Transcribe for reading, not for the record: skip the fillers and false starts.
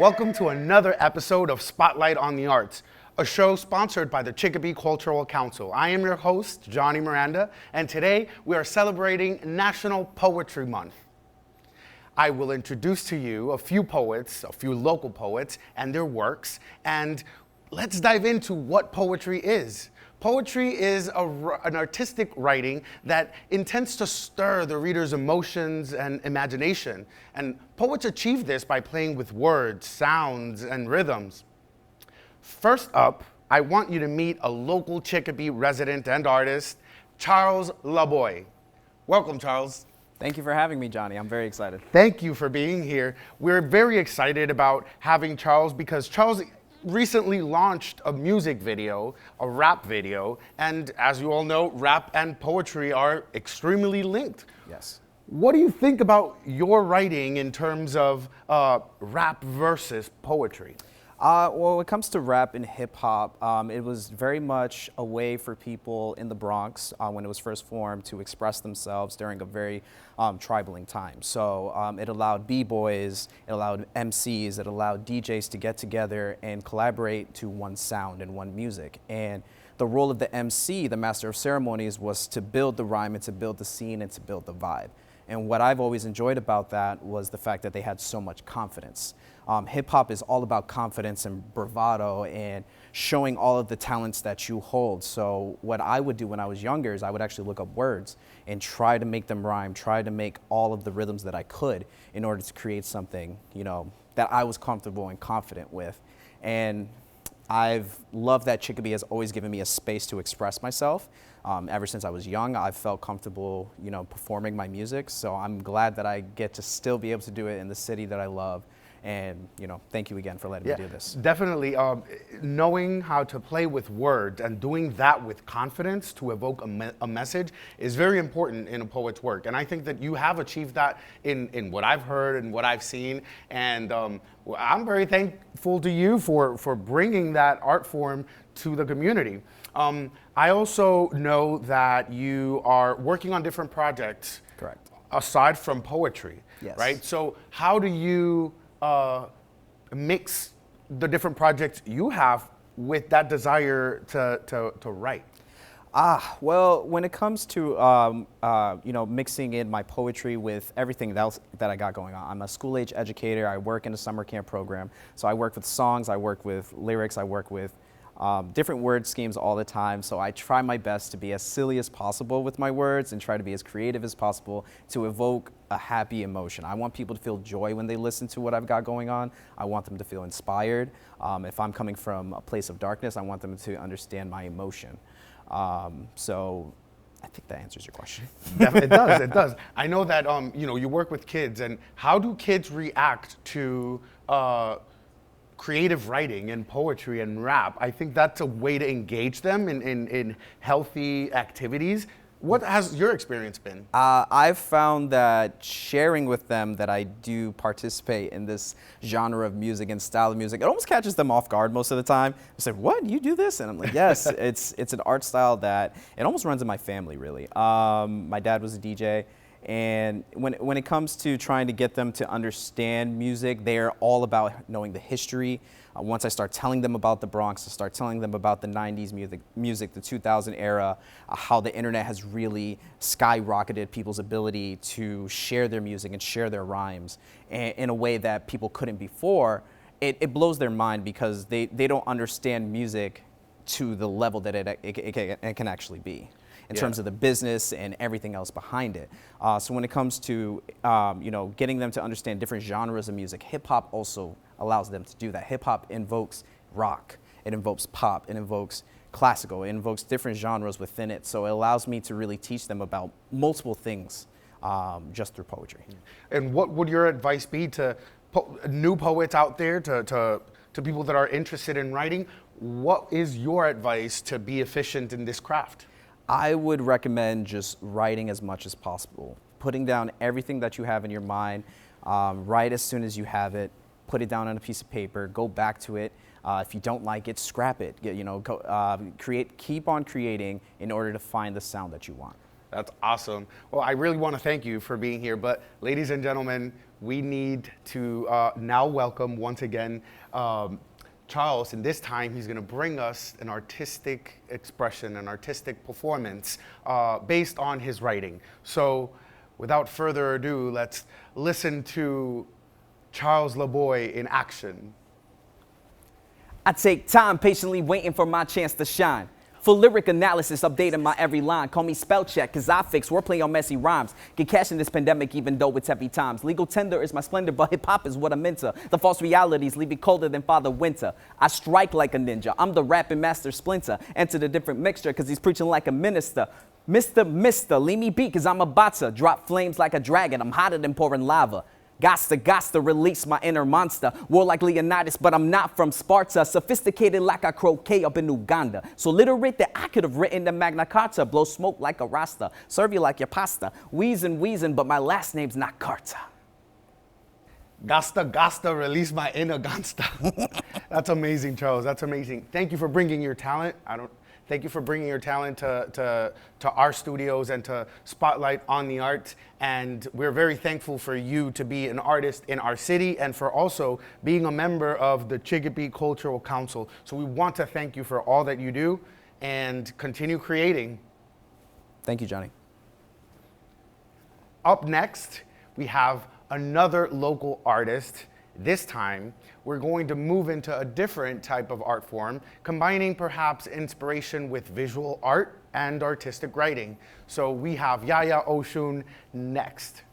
Welcome to another episode of Spotlight on the Arts, a show sponsored by the Chicopee Cultural Council. I am your host, Johnny Miranda, and today we are celebrating National Poetry Month. I will introduce to you a few poets, a few local poets, and their works, and let's dive into what poetry is. Poetry is an artistic writing that intends to stir the reader's emotions and imagination. And poets achieve this by playing with words, sounds, and rhythms. First up, I want you to meet a local Chicopee resident and artist, Charles Laboy. Welcome, Charles. Thank you for having me, Johnny. I'm very excited. Thank you for being here. We're very excited about having Charles because Charles recently launched a music video, a rap video, and as you all know, rap and poetry are extremely linked. Yes. What do you think about your writing in terms of rap versus poetry? Well, when it comes to rap and hip hop, it was very much a way for people in the Bronx when it was first formed to express themselves during a very tribling time. So it allowed b-boys, it allowed MCs, it allowed DJs to get together and collaborate to one sound and one music. And the role of the MC, the master of ceremonies, was to build the rhyme and to build the scene and to build the vibe. And what I've always enjoyed about that was the fact that they had so much confidence. Hip hop is all about confidence and bravado and showing all of the talents that you hold. So what I would do when I was younger is I would actually look up words and try to make them rhyme, try to make all of the rhythms that I could in order to create something, that I was comfortable and confident with. And I've loved that Chicopee has always given me a space to express myself. Ever since I was young, I've felt comfortable, performing my music. So I'm glad that I get to still be able to do it in the city that I love. And, thank you again for letting me do this. Definitely. Knowing how to play with words and doing that with confidence to evoke a message is very important in a poet's work. And I think that you have achieved that in what I've heard and what I've seen. And I'm very thankful to you for bringing that art form to the community. I also know that you are working on different projects. Correct. Aside from poetry. Yes. Right? So how do you mix the different projects you have with that desire to write? Well, when it comes to mixing in my poetry with everything else that I got going on, I'm a school-age educator. I work in a summer camp program, so I work with songs, I work with lyrics, I work with different word schemes all the time. So I try my best to be as silly as possible with my words and try to be as creative as possible to evoke a happy emotion. I want people to feel joy when they listen to what I've got going on. I want them to feel inspired. If I'm coming from a place of darkness, I want them to understand my emotion. So I think that answers your question. It does, it does. I know that you work with kids, and how do kids react to creative writing and poetry and rap? I think that's a way to engage them in healthy activities. What has your experience been? I've found that sharing with them that I do participate in this genre of music and style of music, it almost catches them off guard most of the time. They say, "What, you do this?" And I'm like, yes, it's an art style that it almost runs in my family, really. My dad was a DJ. And when it comes to trying to get them to understand music, they're all about knowing the history. Once I start telling them about the Bronx, I start telling them about the 90s music, the 2000 era, how the internet has really skyrocketed people's ability to share their music and share their rhymes in a way that people couldn't before, it blows their mind because they don't understand music to the level that it can actually be. In terms of the business and everything else behind it. So when it comes to getting them to understand different genres of music, hip hop also allows them to do that. Hip hop invokes rock, it invokes pop, it invokes classical, it invokes different genres within it. So it allows me to really teach them about multiple things just through poetry. And what would your advice be to new poets out there, to people that are interested in writing? What is your advice to be efficient in this craft? I would recommend just writing as much as possible, putting down everything that you have in your mind, write as soon as you have it, put it down on a piece of paper, go back to it. If you don't like it, scrap it. Keep on creating in order to find the sound that you want. That's awesome. Well, I really want to thank you for being here. But ladies and gentlemen, we need to now welcome once again Charles, and this time he's going to bring us an artistic expression, an artistic performance based on his writing. So without further ado, let's listen to Charles Laboy in action. I take time patiently waiting for my chance to shine. Full lyric analysis, updating my every line. Call me spell check, cause I fix wordplay on messy rhymes. Get cash in this pandemic even though it's heavy times. Legal tender is my splendor, but hip hop is what I'm into. The false realities leave me colder than Father Winter. I strike like a ninja, I'm the rapping master Splinter. Enter the different mixture, cause he's preaching like a minister. Mister, leave me be, cause I'm about to drop flames like a dragon. I'm hotter than pouring lava. Gotta release my inner monster. War like Leonidas, but I'm not from Sparta. Sophisticated like I croquet up in Uganda. So literate that I could have written the Magna Carta. Blow smoke like a Rasta. Serve you like your pasta. Wheezin', but my last name's not Carta. Gasta, release my inner gangsta. That's amazing, Charles. That's amazing. Thank you for bringing your talent. Thank you for bringing your talent to our studios and to Spotlight on the Arts. And we're very thankful for you to be an artist in our city and for also being a member of the Chicopee Cultural Council. So we want to thank you for all that you do and continue creating. Thank you, Johnny. Up next, we have another local artist. This time, we're going to move into a different type of art form, combining perhaps inspiration with visual art and artistic writing. So we have Yaya Oshun next.